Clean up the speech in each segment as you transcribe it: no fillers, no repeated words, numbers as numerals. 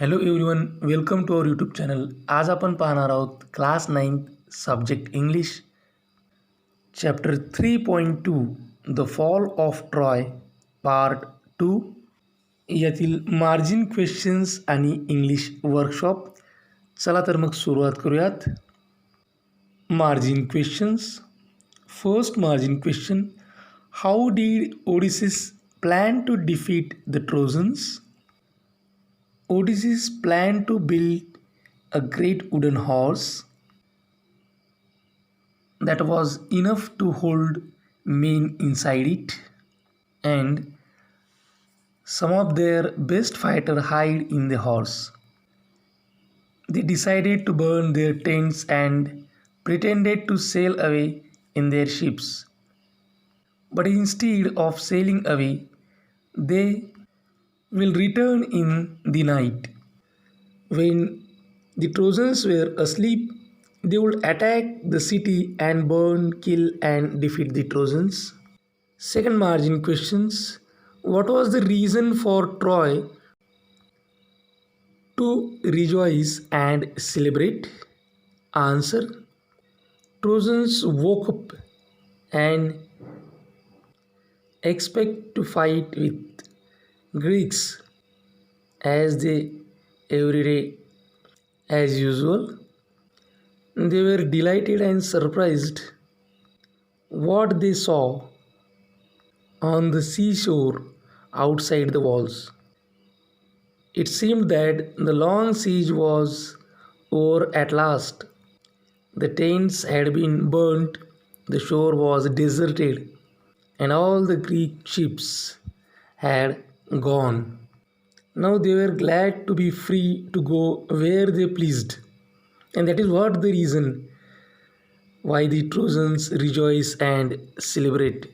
Hello everyone, welcome to our YouTube channel. आज आपण पाहणार आहोत class 9 subject English chapter 3.2 the fall of Troy part 2 यातील margin questions आणि इंग्लिश वर्कशॉप. चला तर मग सुरुवात करूयात. Margin questions. First margin question, how did Odysseus plan to defeat the Trojans? Odysseus planned to build a great wooden horse that was enough to hold men inside it, and some of their best fighters hid in the horse. They decided to burn their tents and pretended to sail away in their ships. But instead of sailing away, they will return in the night. When the Trojans were asleep, they would attack the city and burn, kill, and defeat the Trojans. Second margin questions. What was the reason for Troy to rejoice and celebrate? Answer. Trojans woke up and expect to fight with Greeks as they every day as usual. They were delighted and surprised what they saw on the seashore outside the walls. It seemed that the long siege was over at last. The tents had been burnt, the shore was deserted, and all the Greek ships had gone. Now they were glad to be free to go where they pleased. And that is what the reason why the Trojans rejoice and celebrate.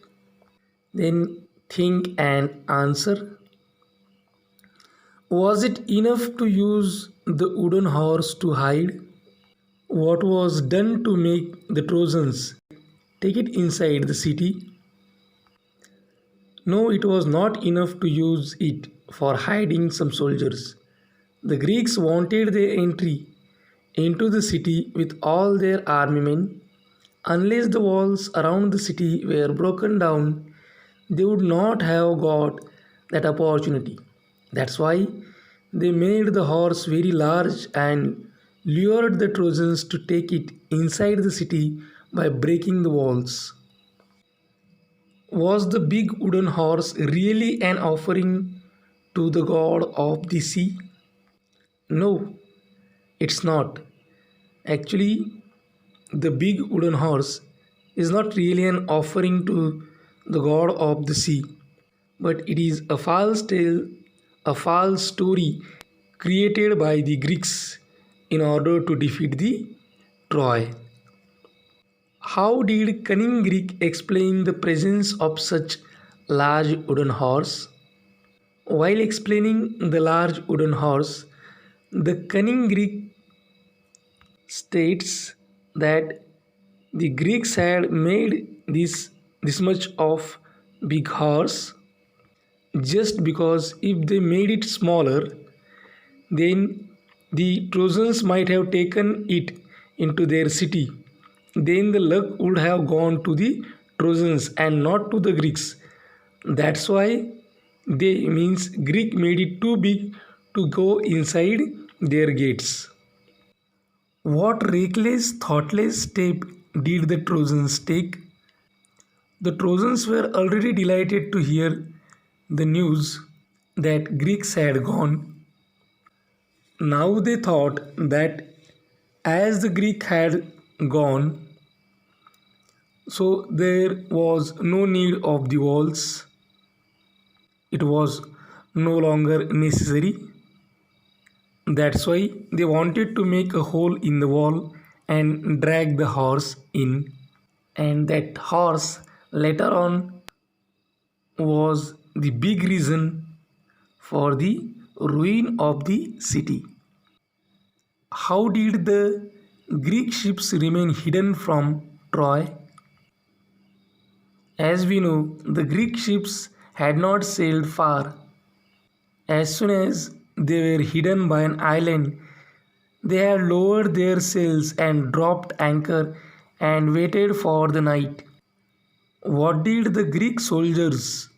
Then think and answer. Was it enough to use the wooden horse to hide? What was done to make the Trojans take it inside the city? No, it was not enough to use it for hiding some soldiers. The Greeks wanted their entry into the city with all their army men. Unless the walls around the city were broken down, they would not have got that opportunity. That's why they made the horse very large and lured the Trojans to take it inside the city by breaking the walls. Was the big wooden horse really an offering to the god of the sea? No, it's not. Actually, the big wooden horse is not really an offering to the god of the sea, but it is a false tale, a false story created by the Greeks in order to defeat the Troy. How did cunning Greek explain the presence of such large wooden horse? While explaining the large wooden horse, the cunning Greek states that the Greeks had made this much of big horse just because if they made it smaller, then the Trojans might have taken it into their city. Then the luck would have gone to the Trojans and not to the Greeks. That's why they means Greek made it too big to go inside their gates. What reckless, thoughtless step did the Trojans take? The Trojans were already delighted to hear the news that Greeks had gone. Now they thought that as the Greek had gone, so there was no need of the walls. It was no longer necessary. That's why they wanted to make a hole in the wall and drag the horse in. And that horse later on was the big reason for the ruin of the city. How did the Greek ships remain hidden from Troy? As we know, the Greek ships had not sailed far. As soon as They were hidden by an island. They had lowered their sails and dropped anchor and waited for the night. What did the Greek soldiers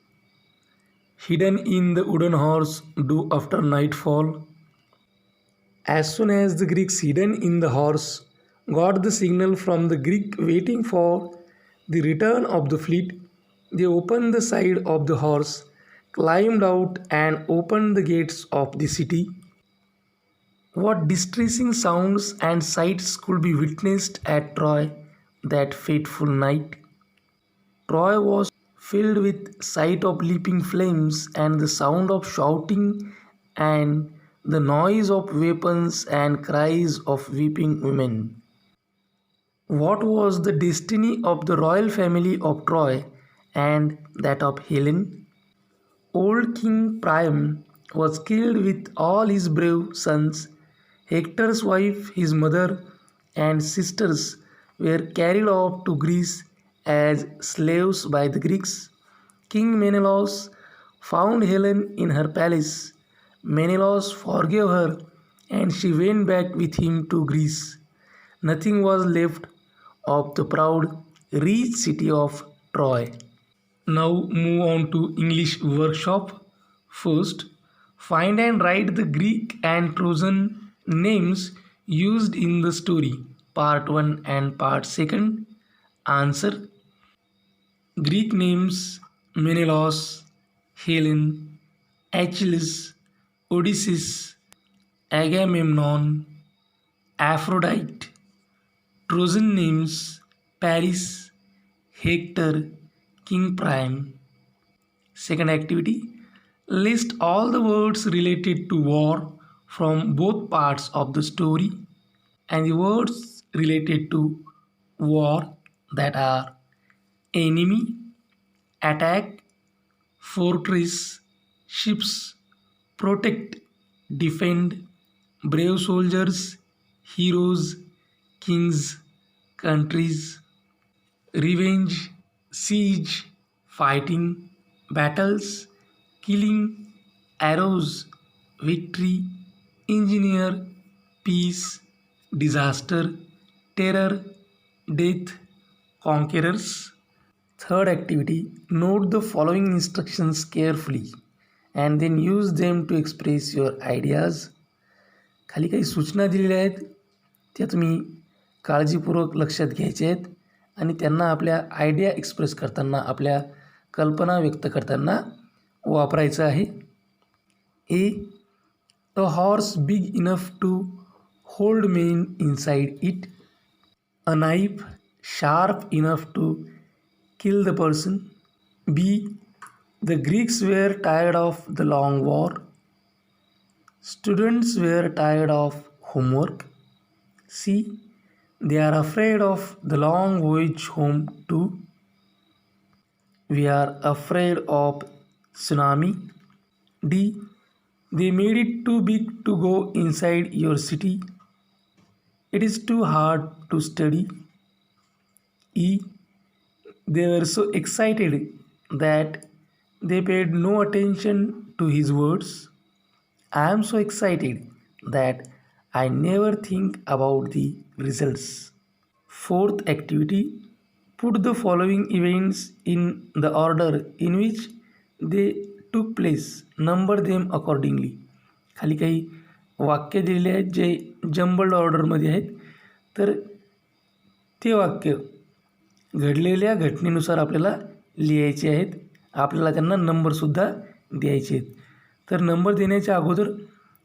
hidden in the wooden horse do after nightfall? As soon as the Greeks hidden in the horse got the signal from the Greek waiting for the return of the fleet, they opened the side of the horse, climbed out, and opened the gates of the city. What distressing sounds and sights could be witnessed at Troy that fateful night? Troy was filled with sight of leaping flames and the sound of shouting and the noise of weapons and cries of weeping women. What was the destiny of the royal family of Troy and that of Helen? Old King Priam was killed with all his brave sons. Hector's wife, his mother, and sisters were carried off to Greece as slaves by the Greeks. King Menelaus found Helen in her palace. Menelaus forgave her and she went back with him to Greece. Nothing was left of the proud, rich city of Troy. Now move on to English workshop. First, find and write the Greek and Trojan names used in the story. Part 1 and Part 2. Answer: Greek names: Menelaus, Helen, Achilles, Odysseus, Agamemnon, Aphrodite. Trojan names: Paris, Hector, King Priam. Second activity: list all the words related to war from both parts of the story and the words related to war that are enemy, attack, fortress, ships, protect, defend, brave soldiers, heroes, kings, countries. Revenge, siege, fighting, battles, killing, arrows, victory, engineer, peace, disaster, terror, death, conquerors. Third activity: note the following instructions carefully and then use them to express your ideas. खाली काही सूचना दिलेल्या आहेत, त्या तुम्ही काळजीपूर्वक लक्षात घ्यायच्या आहेत आणि त्यांना आपल्या आयडिया एक्सप्रेस करताना, आपल्या कल्पना व्यक्त करताना वापरायचं आहे. A, a horse big enough to hold men inside it. A knife sharp enough to kill the person. B, the Greeks were tired of the long war. Students were tired of homework. C, they are afraid of the long voyage home too. We are afraid of tsunami. D, they made it too big to go inside your city. It is too hard to study. E, they were so excited that they paid no attention to his words. I am so excited that I never think about the results. Fourth activity: put the following events in the order in which they took place. Number them accordingly. खाली काही वाक्य दिलेले आहेत जे jumbled ऑर्डरमध्ये आहेत, तर ते वाक्य घडलेल्या घटनेनुसार आपल्याला लिहायचे आहेत. आपल्याला त्यांना नंबरसुद्धा द्यायचे आहेत. तर नंबर देण्याच्या अगोदर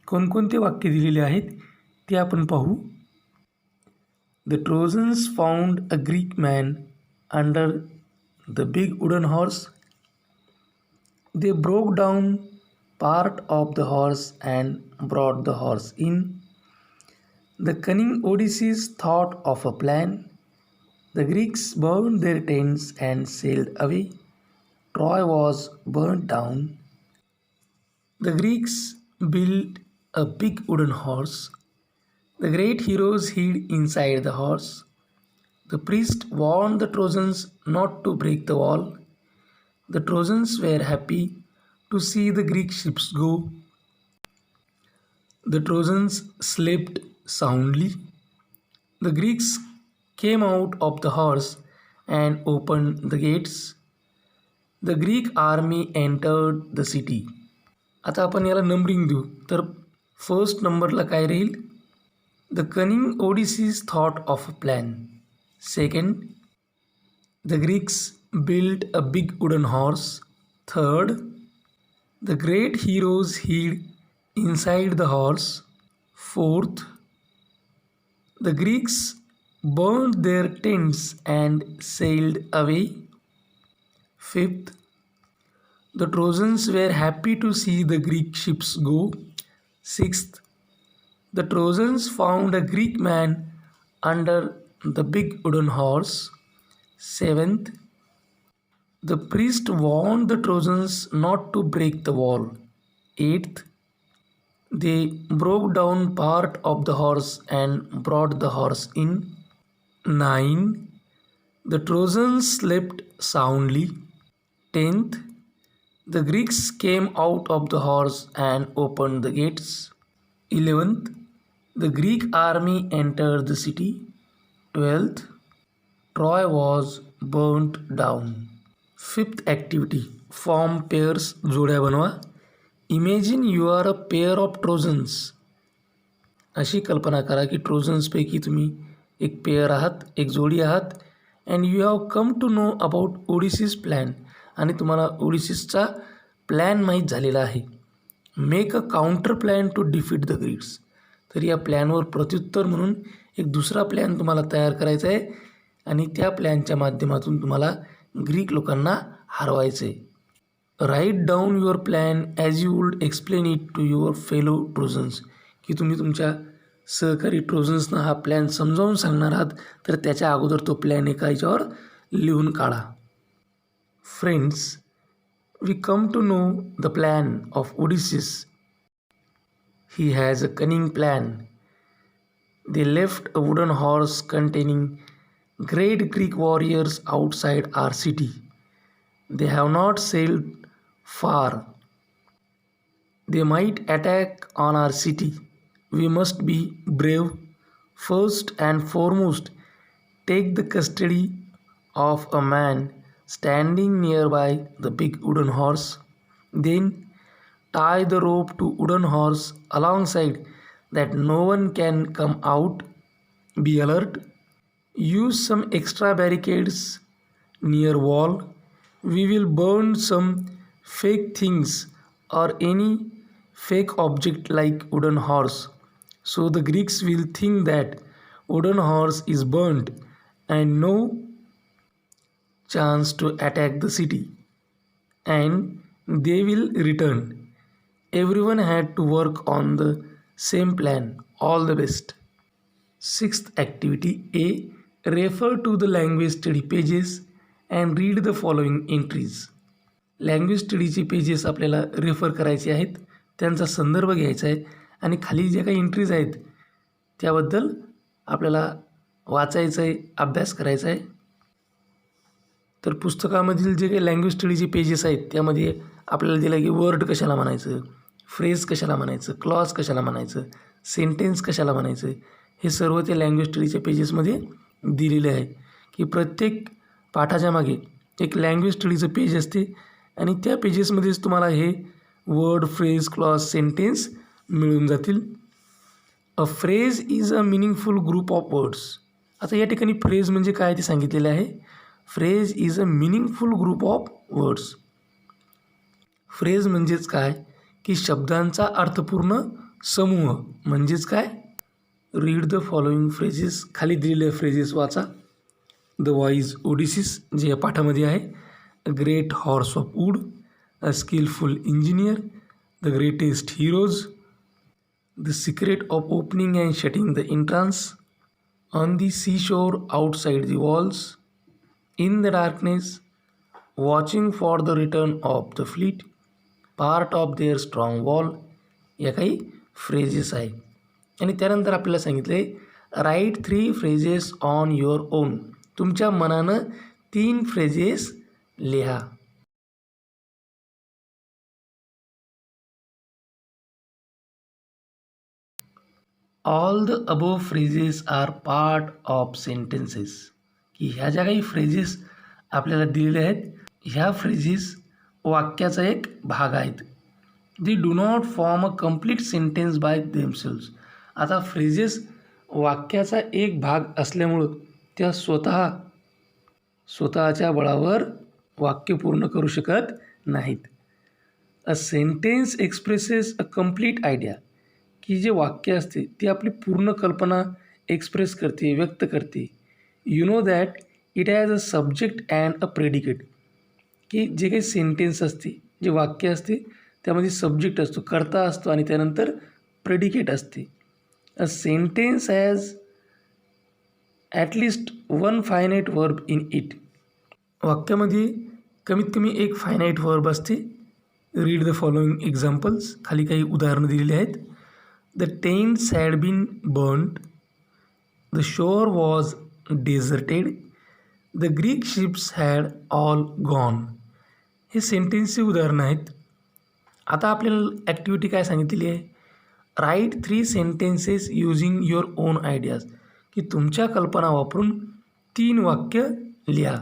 कोणकोणते वाक्य दिलेले आहेत ते आपण पाहू. The trojans found a Greek man under the big wooden horse. They broke down part of the horse and brought the horse in. The cunning Odysseus thought of a plan. The Greeks burned their tents and sailed away. Troy was burnt down. The Greeks built a big wooden horse. The great heroes hid inside the horse. The priest warned the Trojans not to break the wall. The Trojans were happy to see the Greek ships go. The Trojans slept soundly. The Greeks came out of the horse and opened the gates. The Greek army entered the city. आता आपण याला numbering देऊ. तर first नंबरला काय राहील? The cunning Odysseus thought of a plan. Second, the Greeks built a big wooden horse. Third, the great heroes hid inside the horse. Fourth, the Greeks burned their tents and sailed away. Fifth, the Trojans were happy to see the Greek ships go. Sixth, the Trojans found a Greek man under the big wooden horse. Seventh, the priest warned the Trojans not to break the wall. Eighth, they broke down part of the horse and brought the horse in. 9. The Trojans slept soundly. 10th, the Greeks came out of the horse and opened the gates. 11th, the Greek army entered the city. 12th, Troy was burnt down. Fifth activity, form pairs, जोड्या बनवा. Imagine you are a pair of Trojans. अशी कल्पना करा की ट्रोजन्सपैकी तुम्ही एक pair आहात, एक जोडी आहात. And you have come to know about Odysseus plan. आणि तुम्हाला ओडिसीसचा प्लॅन माहीत झालेला आहे. Make a counter plan to defeat the Greeks. तर या प्लॅनवर प्रत्युत्तर म्हणून एक दुसरा प्लॅन तुम्हाला तयार करायचा आहे आणि त्या प्लॅनच्या माध्यमातून तुम्हाला ग्रीक लोकांना हरवायचं आहे. Write down your plan as you would explain it to your fellow Trojans. की तुम्ही तुमच्या सहकारी ट्रोजन्सना हा प्लॅन समजावून सांगणार आहात, तर त्याच्या अगोदर तो प्लॅन एका याच्यावर लिहून काढा. Friends, we come to know the plan of Odysseus. He has a cunning plan. They left a wooden horse containing great Greek warriors outside our city. They have not sailed far. They might attack on our city. We must be brave. First and foremost, take the custody of a man standing nearby the big wooden horse. Then tie the rope to wooden horse alongside that no one can come out. Be alert. Use some extra barricades near wall. We will burn some fake things or any fake object like wooden horse. So the Greeks will think that wooden horse is burnt and no chance to attack the city, and they will return. Everyone had to work on the same plan. All the best. Sixth activity A. Refer to the language study pages and read the following entries. Language स्टडीचे pages आपल्याला refer करायचे आहेत, त्यांचा संदर्भ घ्यायचा आहे आणि खाली ज्या काही एंट्रीज आहेत त्याबद्दल आपल्याला वाचायचं आहे, अभ्यास करायचा आहे. तर पुस्तकामधील जे काही लँग्वेज स्टडीचे पेजेस आहेत त्यामध्ये आपल्याला दिलं की वर्ड कशाला म्हणायचं, फ्रेज कशाला म्हणायचं, क्लॉज कशाला म्हणायचं, सेंटेन्स कशाला म्हणायचं, हे सर्व ते लँग्वेज स्टडीच्या पेजेसमध्ये दिलेले आहे. की प्रत्येक पाठाच्या मागे एक लँग्वेज स्टडीचं पेज असते आणि त्या पेजेसमध्येच तुम्हाला हे वर्ड, फ्रेज, क्लॉज, सेंटेन्स मिळून जातील. A phrase is a meaningful group of words. आता या ठिकाणी फ्रेज म्हणजे काय ते सांगितलेलं आहे. Phrase is a meaningful group of words. Phrase म्हणजेच काय की शब्दांचा अर्थपूर्ण समूह. म्हणजेच काय, रीड द फॉलोइंग फ्रेजेस. खाली दिलेले फ्रेजेस वाचा. द वाईज ओडिसीस जे या पाठामध्ये आहे. A great horse of wood. A skilful engineer. The greatest heroes. The secret of opening and shutting the entrance. On the sea shore outside the walls. In the darkness, watching for the return of the fleet, part of their strong wall. या काही phrases आहे आणि त्यानंतर आपल्याला सांगितले write 3 phrases on your own. तुमच्या मनानं 3 phrases लिहा. All the above phrases are part of sentences, की ह्या ज्या काही फ्रेजेस आपल्याला दिलेल्या आहेत ह्या फ्रेजेस वाक्याचा एक भाग आहेत. They do not form a complete sentence by themselves. आता फ्रेजेस वाक्याचा एक भाग असल्यामुळं त्या स्वतःच्या बळावर वाक्य पूर्ण करू शकत नाहीत. A sentence expresses a complete idea, की जे वाक्य असते ती आपली पूर्ण कल्पना एक्सप्रेस करते, व्यक्त करते. You know that it has a subject and a predicate, की जे काही सेंटेन्स असते, जे वाक्य असते त्यामध्ये सब्जेक्ट असतो, कर्ता असतो आणि त्यानंतर प्रेडिकेट असते. A sentence has at least one finite verb in it. वाक्यामध्ये कमीत कमी एक फायनाईट वर्ब असते. Read the following examples. खाली काही उदाहरणं दिलेली आहेत. The tents had been burned. The shore was deserted. The Greek ships had all gone. हे सेंटेन्सचे उदाहरणं आहेत. आता आपल्याला ॲक्टिव्हिटी काय सांगितलेली आहे? Write 3 sentences using your own ideas, की तुमच्या कल्पना वापरून 3 वाक्य लिहा.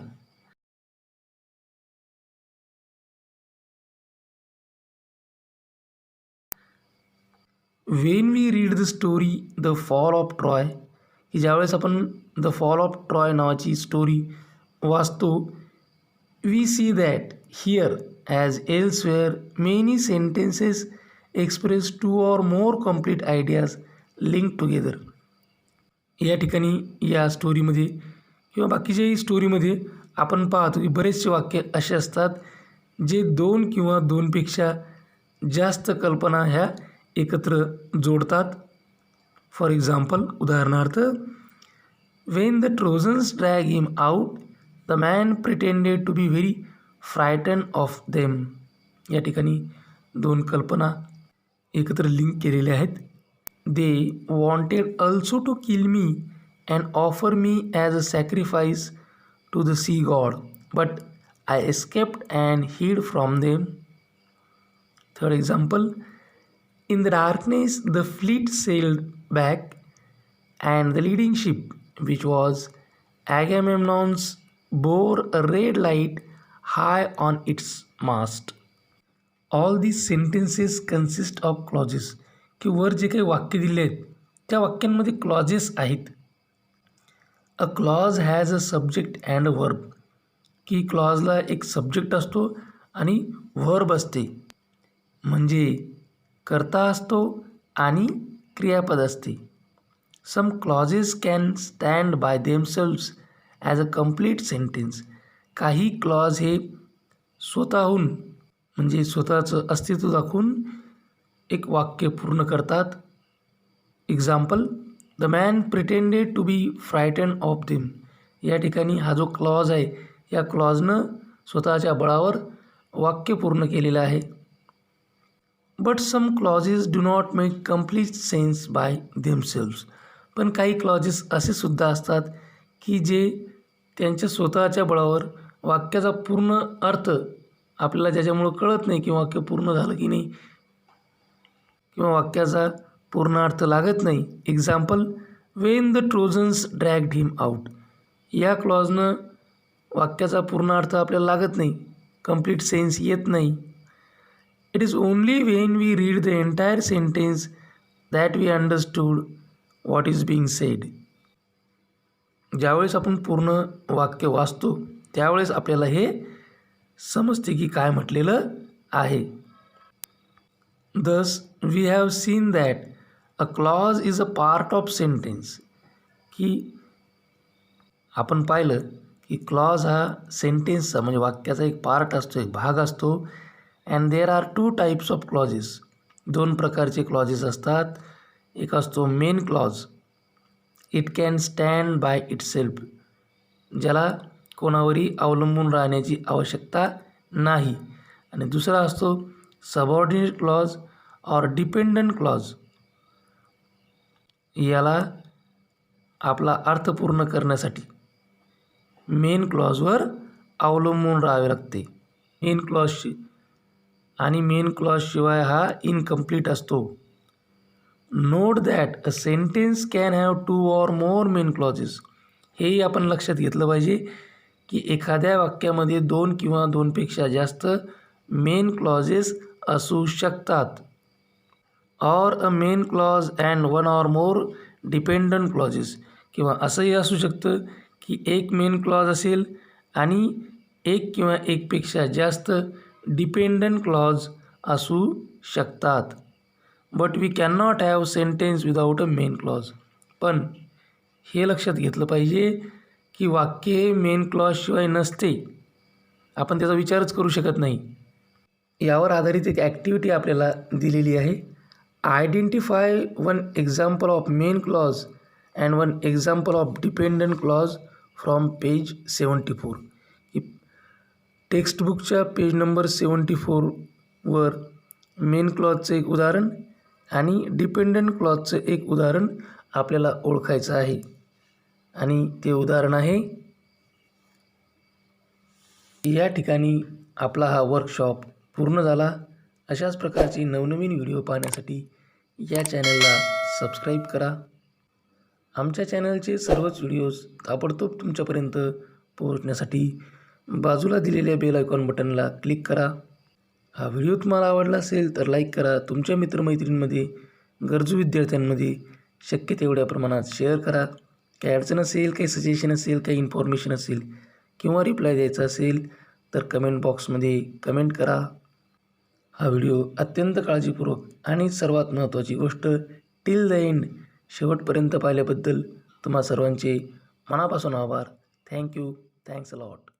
When we read the story the fall of Troy, की ज्यावेळेस आपण द फॉल ऑफ ट्रॉय नावाची स्टोरी वाचतो, we see that here as elsewhere many sentences express 2 or more complete ideas link together. या ठिकाणी या स्टोरीमध्ये किंवा बाकीच्याही स्टोरीमध्ये आपण पाहतो की बरेचसे वाक्य असे असतात जे 2 किंवा 2पेक्षा जास्त कल्पना ह्या एकत्र जोडतात. फॉर एक्झाम्पल, उदाहरणार्थ, when the Trojans drag him out the man pretended to be very frighten of them. या ठिकाणी 2 कल्पना एकत्र लिंक केलेल्या आहेत. They wanted also to kill me and offer me as a sacrifice to the sea god but I escaped and hid from them. Third example, in the darkness the fleet sailed back, and the leading ship, which was Agamemnon's, bore a red light high on its mast. All these sentences consist of clauses, की वर जे काही वाक्य दिले आहेत त्या वाक्यांमध्ये clauses आहेत. A clause has a subject and a verb, की क्लॉजला एक subject असतो आणि वर्ब असते, म्हणजे कर्ता असतो आणि क्रियापद असते. Some clauses can stand by themselves as a complete sentence. काही क्लॉज हे स्वतःहून म्हणजे स्वतःचं अस्तित्व दाखवून एक वाक्य पूर्ण करतात. Example, the man pretended to be frightened of them. या ठिकाणी हा जो क्लॉज आहे या क्लॉजनं स्वतःच्या बळावर वाक्य पूर्ण केलेलं आहे. But some clauses do not make complete sense by themselves. पण काही क्लॉजेस असे सुद्धा असतात की जे त्यांच्या स्वतःच्या बळावर वाक्याचा पूर्ण अर्थ आपल्याला ज्याच्यामुळं कळत नाही की वाक्य पूर्ण झालं की नाही किंवा वाक्याचा पूर्ण अर्थ लागत नाही. Example, when the Trojans dragged him out. या क्लॉजनं वाक्याचा पूर्ण अर्थ आपल्याला लागत नाही, कम्प्लीट सेन्स येत नाही. It is only when we read the entire sentence that we understood what is being said. ज्यावेळेस आपण पूर्ण वाक्य वाचतो त्यावेळेस आपल्याला हे समजते की काय म्हटलेलं आहे. Thus, we have seen that a clause is a part of sentence. की आपण पाहिलं की क्लॉज हा सेंटेन्सचा म्हणजे वाक्याचा एक पार्ट असतो, एक भाग असतो. And there are 2 types of clauses. 2 प्रकारचे क्लॉजेस असतात. एक असतो main clause, it can stand by itself, ज्याला कोणावरही अवलंबून राहण्याची आवश्यकता नाही. आणि दुसरा असतो subordinate clause or dependent clause. याला आपला अर्थ पूर्ण करण्यासाठी मेन क्लॉजवर अवलंबून राहावे लागते. मेन क्लॉज शिवाय हा इनकम्प्लीट असतो. Note that a sentence can have 2 or more main clauses. हेही आपण लक्षात घेतलं पाहिजे की एखाद्या वाक्यामध्ये 2 किंवा 2पेक्षा जास्त मेन क्लॉजेस असू शकतात. Or a main clause and 1 or more dependent clauses. किंवा असंही असू शकतं की एक मेन क्लॉज असेल आणि एक किंवा एकपेक्षा जास्त डिपेंडंट क्लॉज असू शकतात. But we can not have sentence without a main clause. पण हे लक्षात घेतलं पाहिजे की वाक्य हे मेन क्लॉजशिवाय नसते. आपण त्याचा विचारच करू शकत नाही. यावर आधारित एक ॲक्टिव्हिटी आपल्याला दिलेली आहे. Identify 1 example of main clause and 1 example of dependent clause from page 74. टेक्स्टबुकच्या पेज नंबर 74वर मेन क्लॉजचं एक उदाहरण आणि डिपेंडंट क्लॉजचं एक उदाहरण आपल्याला ओळखायचं आहे. आणि ते उदाहरण आहे, या ठिकाणी आपला हा वर्कशॉप पूर्ण झाला. अशाच प्रकारचे नवनवीन व्हिडिओ पाहण्यासाठी या चॅनलला सबस्क्राईब करा. आमच्या चॅनलचे सर्वच व्हिडिओज ताबडतोब तुमच्यापर्यंत पोहोचण्यासाठी बाजूला दिलेल्या बेल आयकॉन बटनला क्लिक करा. हा व्हिडिओ तुम्हाला आवडला असेल तर लाईक करा. तुमच्या मित्रमैत्रिणींमध्ये, गरजू विद्यार्थ्यांमध्ये शक्य तेवढ्या प्रमाणात शेअर करा. काही अडचण असेल, काही सजेशन असेल, काही इन्फॉर्मेशन असेल किंवा रिप्लाय द्यायचा असेल तर कमेंट बॉक्समध्ये कमेंट करा. हा व्हिडिओ अत्यंत काळजीपूर्वक आणि सर्वात महत्त्वाची गोष्ट टिल द एंड शेवटपर्यंत पाहिल्याबद्दल तुम्हा सर्वांचे मनापासून आभार. थँक्यू. Thanks a lot.